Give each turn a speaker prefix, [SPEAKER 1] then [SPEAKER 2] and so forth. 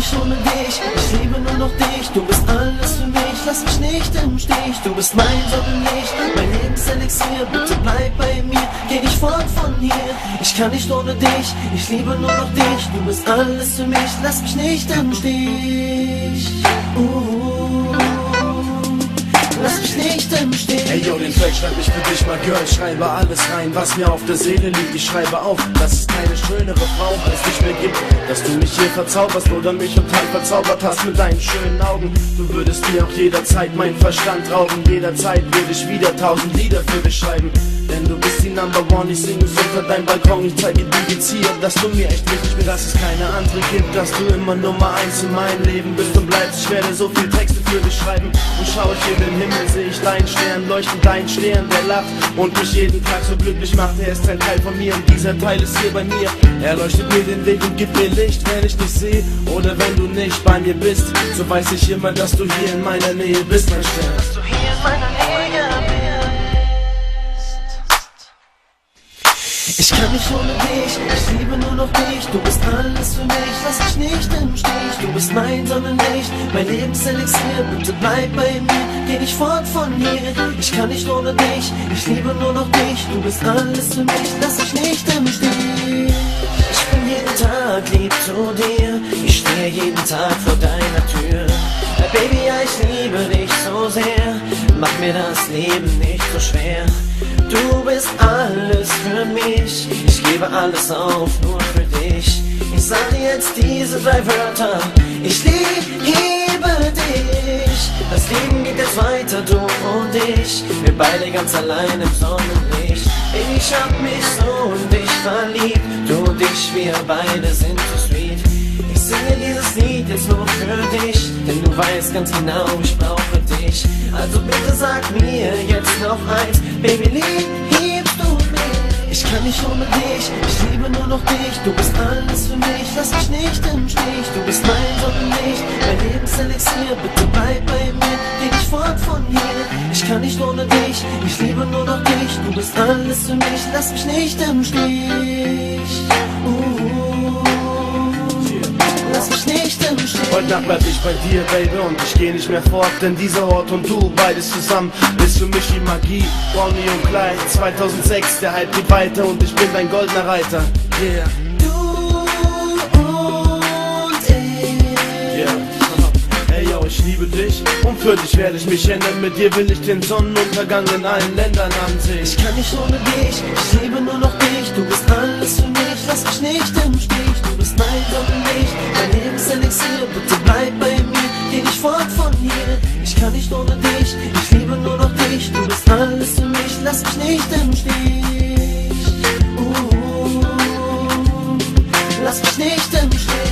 [SPEAKER 1] nicht ohne dich, ich liebe nur noch dich. Du bist alles für mich, lass mich nicht im Stich. Du bist mein Sonnenlicht, mein Lebenselixier. Bitte bleib bei mir, geh nicht fort von hier. Ich kann nicht ohne dich, ich liebe nur noch dich. Du bist alles für mich, lass mich nicht im Stich. Lass mich nicht im Stich.
[SPEAKER 2] Hey yo, den Track schreib ich für dich mal, Girl. Schreibe alles rein, was mir auf der Seele liegt. Ich schreibe auf, dass es keine schönere Frau als dich mehr gibt. Dass du mich hier verzauberst oder mich total verzaubert hast mit deinen schönen Augen. Du würdest mir auch jederzeit meinen Verstand rauben. Jederzeit würde ich wieder 1000 Lieder für dich schreiben. Denn du bist die Number One, ich singe unter deinem Balkon. Ich zeige dir jetzt hier, dass du mir echt wichtig bist. Dass es keine andere gibt, dass du immer Nummer 1 in meinem Leben bist und bleibst. Ich werde so viel Texte für dich schreiben. Und schau ich in den Himmel, sehe ich deinen Stern leuchten, deinen Stern, der lacht und mich jeden Tag so glücklich macht. Er ist ein Teil von mir und dieser Teil ist hier bei mir. Er leuchtet mir den Weg und gibt mir Licht, wenn ich dich sehe oder wenn du nicht bei mir bist. So weiß ich immer, dass du hier in meiner Nähe bist, mein Stern.
[SPEAKER 1] Dass du hier in meiner Nähe bist. Ich kann nicht ohne dich, ich liebe nur noch dich. Du bist alles für mich, lass mich nicht im Stich. Du bist mein Sonnenlicht, mein Lebenselixier. Bitte bleib bei mir, geh nicht fort von hier. Ich kann nicht ohne dich, ich liebe nur noch dich. Du bist alles für mich, lass mich nicht im Stich. Ich bin jeden Tag lieb zu dir, ich stehe jeden Tag vor deiner Tür. Baby, ja, ich liebe dich so sehr, mach mir das Leben nicht so schwer. Du bist alles für mich, ich gebe alles auf, nur für dich. Ich sag dir jetzt diese 3 Wörter, ich liebe dich. Das Leben geht jetzt weiter, du und ich, wir beide ganz allein im Sonnenlicht. Ich hab mich so in dich verliebt, du und ich, wir beide sind so sweet. Ich singe dieses Lied jetzt nur für dich, denn du weißt ganz genau, ich brauche dich. Also bitte sag mir jetzt noch eins, Baby, liebst du mich? Ich kann nicht ohne dich, ich liebe nur noch dich. Du bist alles für mich, lass mich nicht im Stich. Du bist mein Sonnenlicht, mein Lebenselixier. Bitte bleib bei mir, geh nicht fort von hier. Ich kann nicht ohne dich, ich liebe nur noch dich. Du bist alles für mich, lass mich nicht im Stich. Lass mich nicht im Stich.
[SPEAKER 2] Heute Nacht bleib ich bei dir, Baby, und ich geh nicht mehr fort, denn dieser Ort und du, beides zusammen, ist für mich die Magie. Bonnie und Clyde, 2006, der Hype geht weiter und ich bin dein goldener Reiter. Yeah.
[SPEAKER 1] Du und ich.
[SPEAKER 2] Yeah. Hey yo, ich liebe dich und für dich werde ich mich ändern. Mit dir will ich den Sonnenuntergang in allen Ländern ansehen.
[SPEAKER 1] Ich kann nicht ohne dich, ich liebe nur noch dich. Du bist alles für mich, lass mich nicht im Stich. Du bist mein Sonnenlicht, mein Lebenselixier. Bitte bleib bei mir, geh nicht fort von hier. Ich kann nicht ohne dich, ich liebe nur noch dich. Du bist alles für mich, lass mich nicht im Stich. Lass mich nicht im Stich.